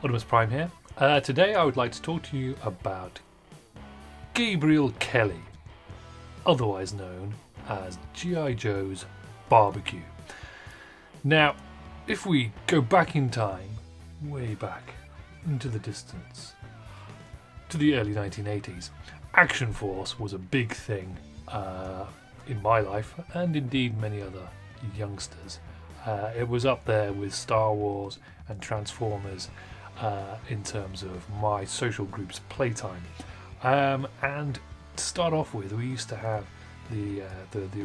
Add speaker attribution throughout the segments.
Speaker 1: Optimus Prime here. Today I would like to talk to you about Gabriel Kelly, otherwise known as G.I. Joe's Barbecue. Now, if we go back in time, way back into the distance, to the early 1980s, Action Force was a big thing in my life, and indeed many other youngsters. It was up there with Star Wars and Transformers in terms of my social group's playtime. And to start off with, we used to have the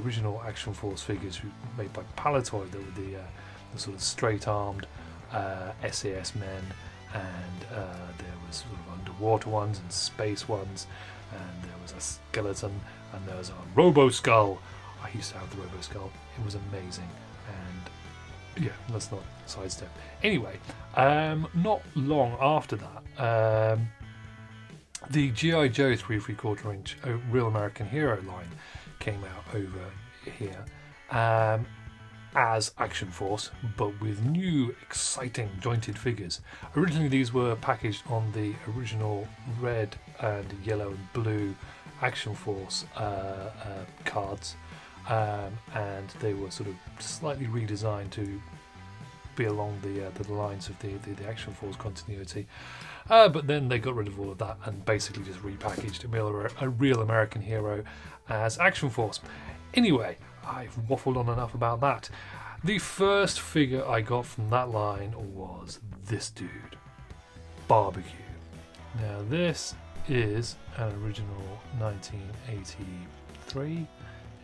Speaker 1: original Action Force figures made by Palitoy. That were the sort of straight-armed SAS men, and there was sort of underwater ones and space ones, and there was a skeleton, and there was a Robo Skull. I used to have the Robo Skull. It was amazing. And yeah, let's not sidestep. Anyway, not long after that, the G.I. Joe 3¾ inch Real American Hero line came out over here as Action Force, but with new, exciting, jointed figures. Originally, these were packaged on the original red and yellow and blue Action Force cards, and they were sort of slightly redesigned to be along the lines of the Action Force continuity. But then they got rid of all of that and basically just repackaged a Real American Hero as Action Force. Anyway, I've waffled on enough about that. The first figure I got from that line was this dude, Barbecue. Now this is an original 1983,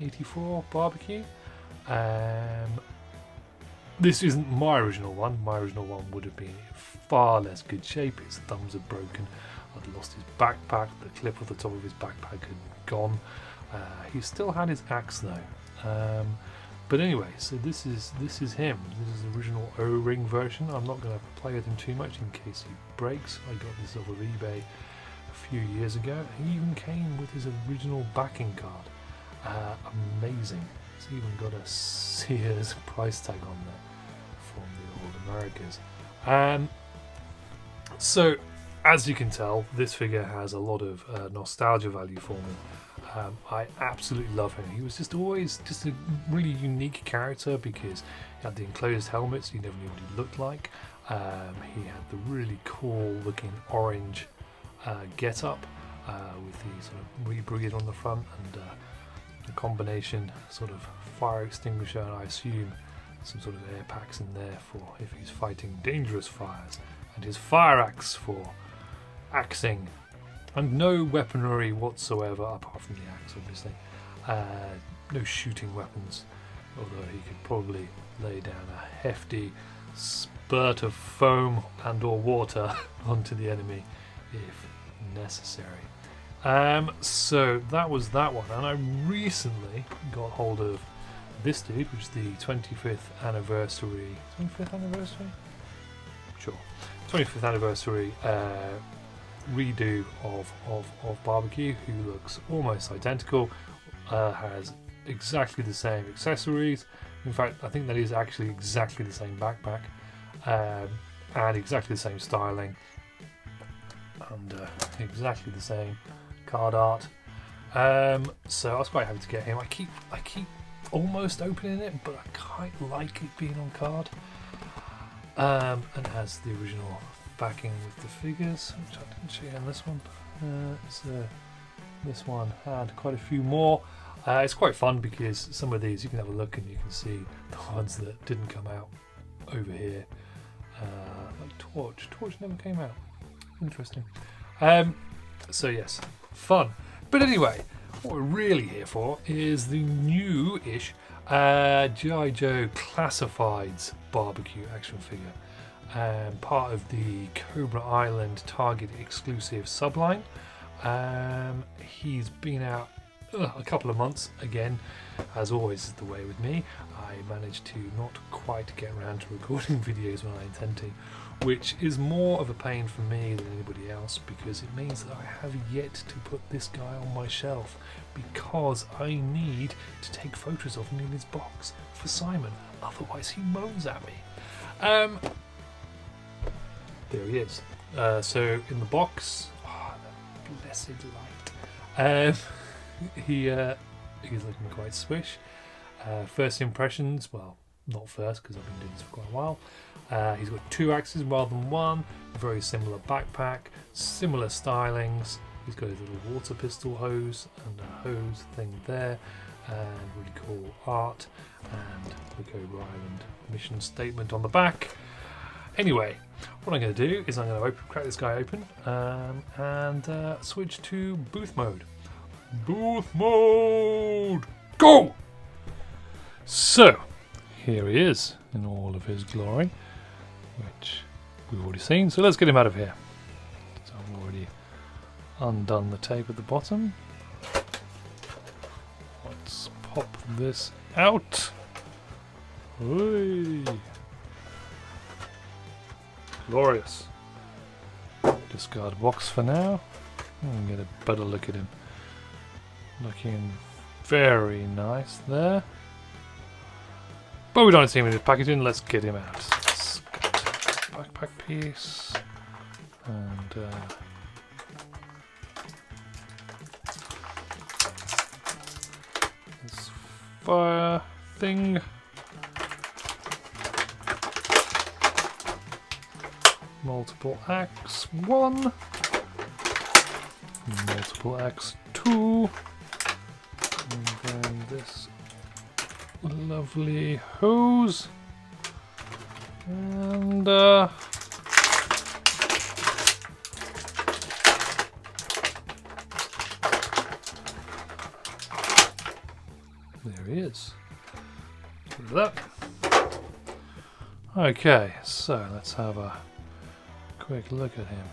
Speaker 1: 84 Barbecue. This isn't my original one. My original one would have been in far less good shape. His thumbs had broken. I'd lost his backpack. The clip at the top of his backpack had gone. He still had his axe though. But anyway, so this is him. This is the original O-ring version. I'm not going to play with him too much in case he breaks. I got this off of eBay a few years ago. He even came with his original backing card. Amazing. It's even got a Sears price tag on there from the old Americas. So, as you can tell, this figure has a lot of nostalgia value for me. I absolutely love him. He was always a really unique character because he had the enclosed helmets. You never knew what he looked like. He had the really cool looking orange get-up with the sort of rebreathe on the front and a combination sort of fire extinguisher, and I assume some sort of air packs in there for if he's fighting dangerous fires, and his fire axe for axing, and no weaponry whatsoever apart from the axe, obviously. No shooting weapons, although he could probably lay down a hefty spurt of foam and or water onto the enemy if necessary. So that was that one, and I recently got hold of this dude, which is the 25th anniversary. 25th anniversary? Sure. 25th anniversary redo of Barbecue, who looks almost identical, has exactly the same accessories. In fact, I think that is actually exactly the same backpack, and exactly the same styling, and exactly the same card art. So I was quite happy to get him. I keep almost opening it, but I quite like it being on card. And it has the original backing with the figures, which I didn't show you on this one. This one had quite a few more. It's quite fun because some of these you can have a look and you can see the ones that didn't come out over here. Like Torch never came out. Interesting. So yes, fun. But anyway, what we're really here for is the new-ish G.I. Joe Classified's Barbecue action figure, part of the Cobra Island Target exclusive subline. He's been out a couple of months. Again, as always is the way with me, I managed to not quite get around to recording videos when I intend to, which is more of a pain for me than anybody else, because it means that I have yet to put this guy on my shelf, because I need to take photos of him in his box for Simon, otherwise he moans at me. there he is. So in the box, the blessed light. He's looking quite swish. First impressions, well, not first because I've been doing this for quite a while. He's got 2 axes rather than 1. Very similar backpack, similar stylings. He's got his little water pistol hose and a hose thing there, and really cool art, and the Cobra Island mission statement on the back. Anyway, what I'm going to do is I'm going to crack this guy open and switch to booth mode. Booth mode! Go! So, here he is in all of his glory, which we've already seen. So let's get him out of here. So I've already undone the tape at the bottom. Let's pop this out. Hey. Glorious. Discard box for now. And get a better look at him. Looking very nice there. But we don't see him in his packaging. Let's get him out. Let's get backpack piece and this fire thing. Multiple axe 1, multiple axe 2, and then this lovely hose, and there he is. Look at that. Okay, so let's have a quick look at him.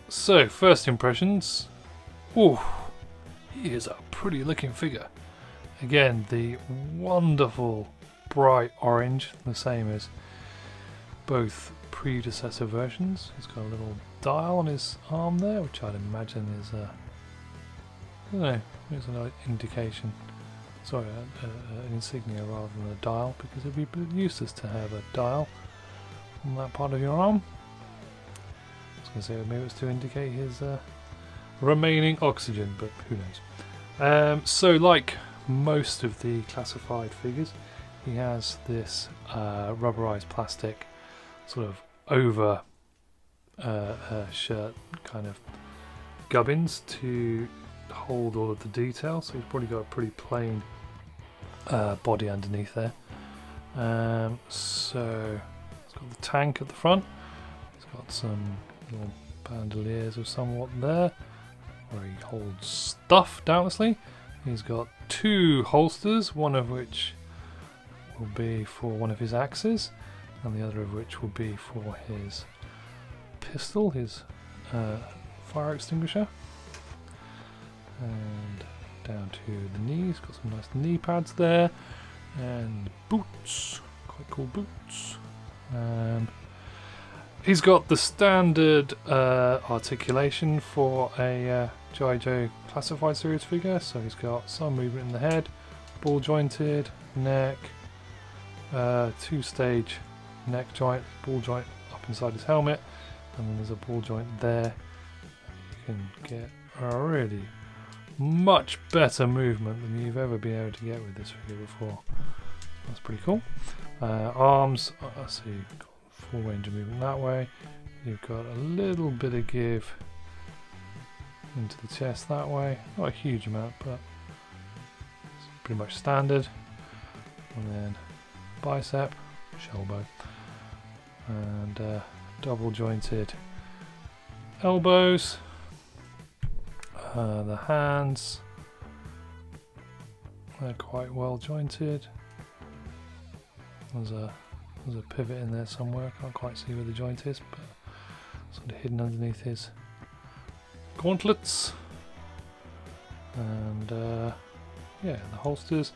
Speaker 1: So, first impressions. Ooh, he is a pretty looking figure. Again, the wonderful bright orange, the same as both predecessor versions. He's got a little dial on his arm there, which I'd imagine is a, I don't know, it's an indication. Sorry, an insignia rather than a dial, because it'd be a bit useless to have a dial on that part of your arm. I was going to say maybe it was to indicate his remaining oxygen, but who knows. So like most of the classified figures, he has this rubberized plastic sort of over shirt kind of gubbins to hold all of the detail, so he's probably got a pretty plain body underneath there. So he's got the tank at the front, he's got some little bandoliers of somewhat there where he holds stuff, doubtlessly. He's got 2 holsters, one of which will be for one of his axes and the other of which will be for his pistol, his fire extinguisher. And down to the knees, got some nice knee pads there, and boots, quite cool boots. He's got the standard articulation for a g.i.joe Classified Series figure, so he's got some movement in the head, ball jointed, neck, 2-stage neck joint, ball joint up inside his helmet, and then there's a ball joint there. You can get a really much better movement than you've ever been able to get with this figure before. That's pretty cool. Arms, so you've got full range of movement that way. You've got a little bit of give into the chest that way. Not a huge amount, but it's pretty much standard. And then bicep, elbow, and double jointed elbows. The hands, they're quite well jointed. There's a pivot in there somewhere, I can't quite see where the joint is, but sort of hidden underneath his gauntlets. And yeah, the holsters.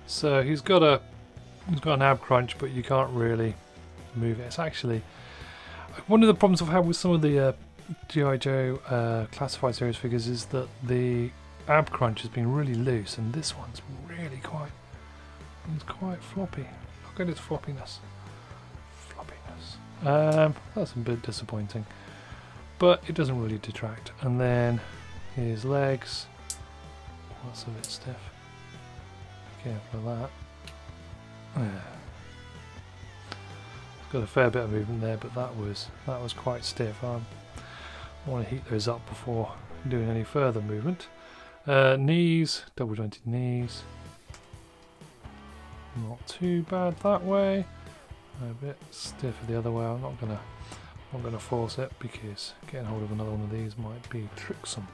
Speaker 1: So he's got an ab crunch, but you can't really move it. It's actually one of the problems I've had with some of the g.i.joe Classified Series figures is that the ab crunch has been really loose, and this one's really quite floppy. Look at its floppiness. That's a bit disappointing, but it doesn't really detract. And then his legs. That's a bit stiff. Careful of that. Yeah. It's got a fair bit of movement there, but that was quite stiff. I want to heat those up before doing any further movement. Knees, double jointed knees. Not too bad that way. A bit stiffer the other way. I'm not gonna force it because getting hold of another one of these might be tricksome.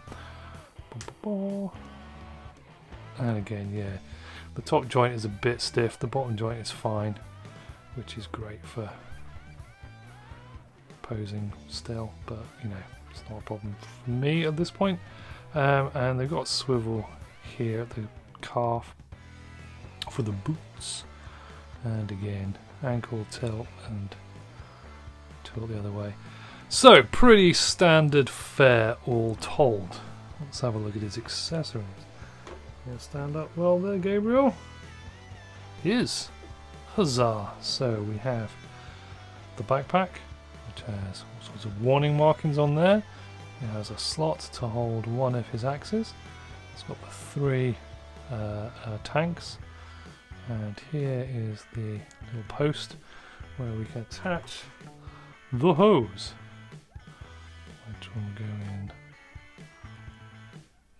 Speaker 1: And again, yeah, the top joint is a bit stiff. The bottom joint is fine, which is great for posing still. But you know, it's not a problem for me at this point. And they've got swivel here at the calf for the boots, and again ankle tilt and tilt the other way. So pretty standard fare all told. Let's have a look at his accessories. Yeah, stand up well there, Gabriel. He is. Huzzah! So we have the backpack, which has all sorts of warning markings on there. It has a slot to hold one of his axes. It's got the 3 tanks, and here is the little post where we can attach the hose, which will go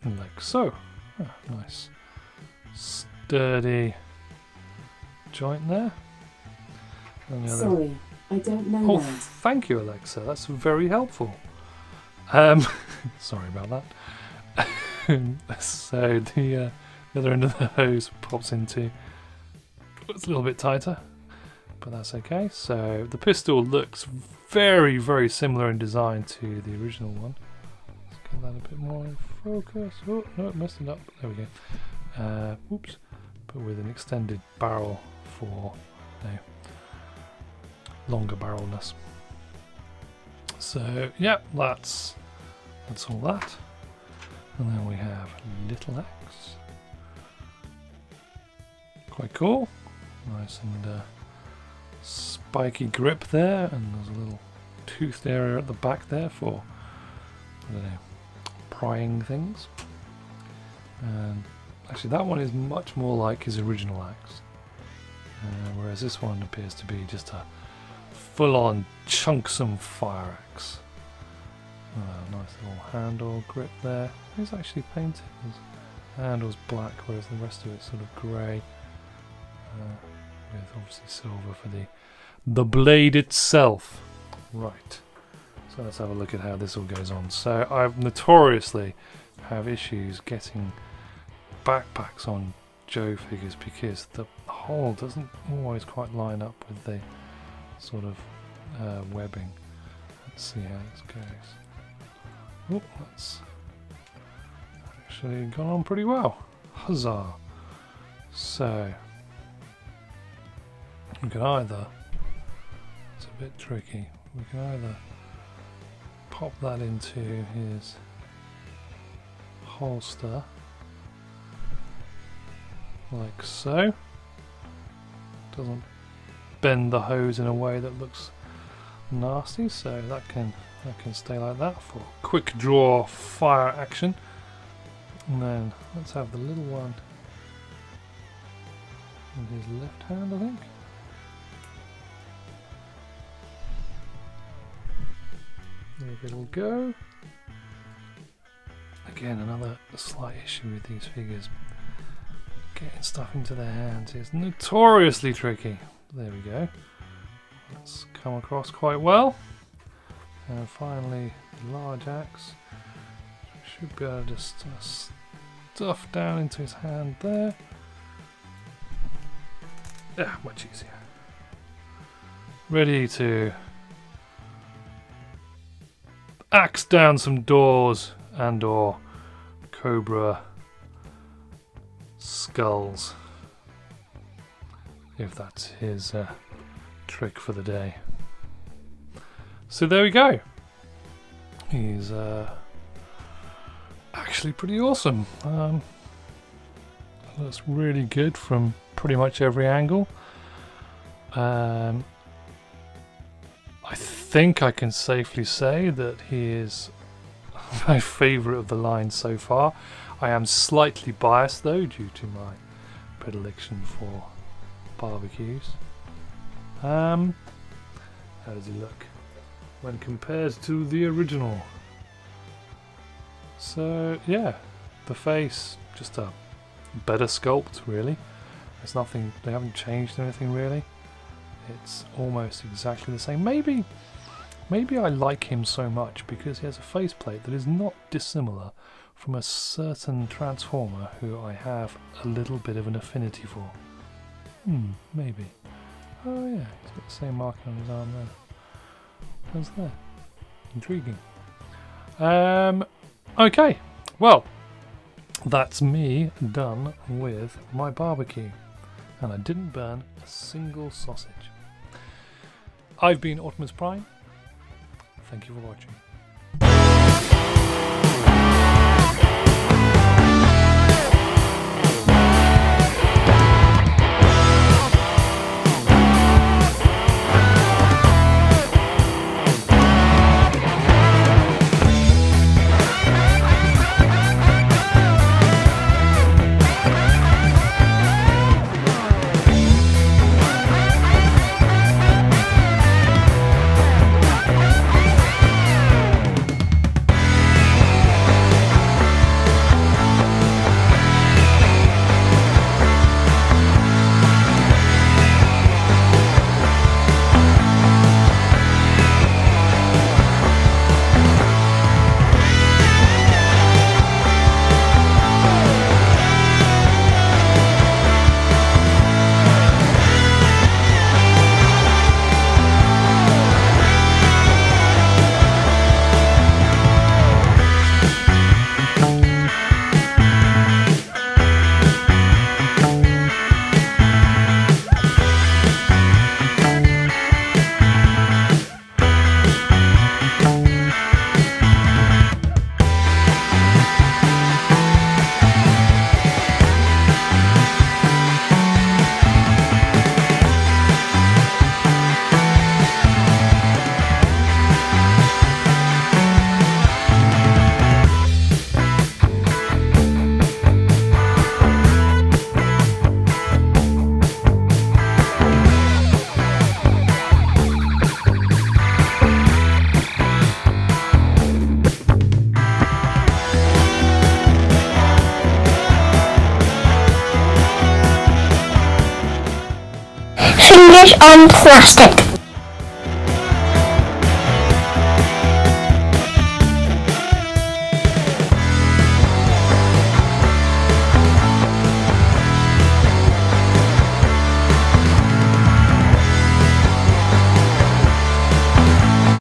Speaker 1: in like so. Ah, nice sturdy joint there. And the other...
Speaker 2: Sorry, I don't know that.
Speaker 1: Thank you, Alexa. That's very helpful. Sorry about that. So the other end of the hose pops into. It's a little bit tighter, but that's okay. So the pistol looks very, very similar in design to the original one. Let's get that a bit more in focus. Oh no, it messed it up. There we go. Oops. But with an extended barrel for longer barrelness. So yeah, that's all that. And then we have Little Axe. Quite cool. Nice and spiky grip there, and there's a little toothed area at the back there for, I don't know, prying things. And actually that one is much more like his original axe, whereas this one appears to be just a full-on chunksome fire axe. Nice little handle grip there. It's actually painted. His handle's black, whereas the rest of it's sort of grey, with obviously silver for the blade itself. Right. So let's have a look at how this all goes on. So I notoriously have issues getting backpacks on Joe figures because the hole doesn't always quite line up with the sort of webbing. Let's see how this goes. Oh, that's actually gone on pretty well. Huzzah! So we can either, it's a bit tricky, we can either pop that into his holster like so. Doesn't bend the hose in a way that looks nasty, so that can stay like that for quick draw fire action. And then let's have the little one in his left hand, I think. There it'll go. Again, another slight issue with these figures. Getting stuff into their hands is notoriously tricky. There we go. That's come across quite well. And finally, the large axe. Should be able to just stuff down into his hand there. Yeah, much easier. Ready to axe down some doors and or Cobra skulls, if that's his trick for the day. So there we go. He's actually pretty awesome. Looks really good from pretty much every angle. think I can safely say that he is my favourite of the line so far. I am slightly biased though due to my predilection for barbecues. How does he look when compared to the original? So yeah, the face, just a better sculpt really. There's nothing, they haven't changed anything really. It's almost exactly the same. Maybe I like him so much because he has a faceplate that is not dissimilar from a certain Transformer who I have a little bit of an affinity for. Maybe. Oh yeah, he's got the same marking on his arm there. What's that? Intriguing. Okay, well, that's me done with my barbecue. And I didn't burn a single sausage. I've been Optimus Prime. Thank you for watching.
Speaker 3: Fingers on plastic.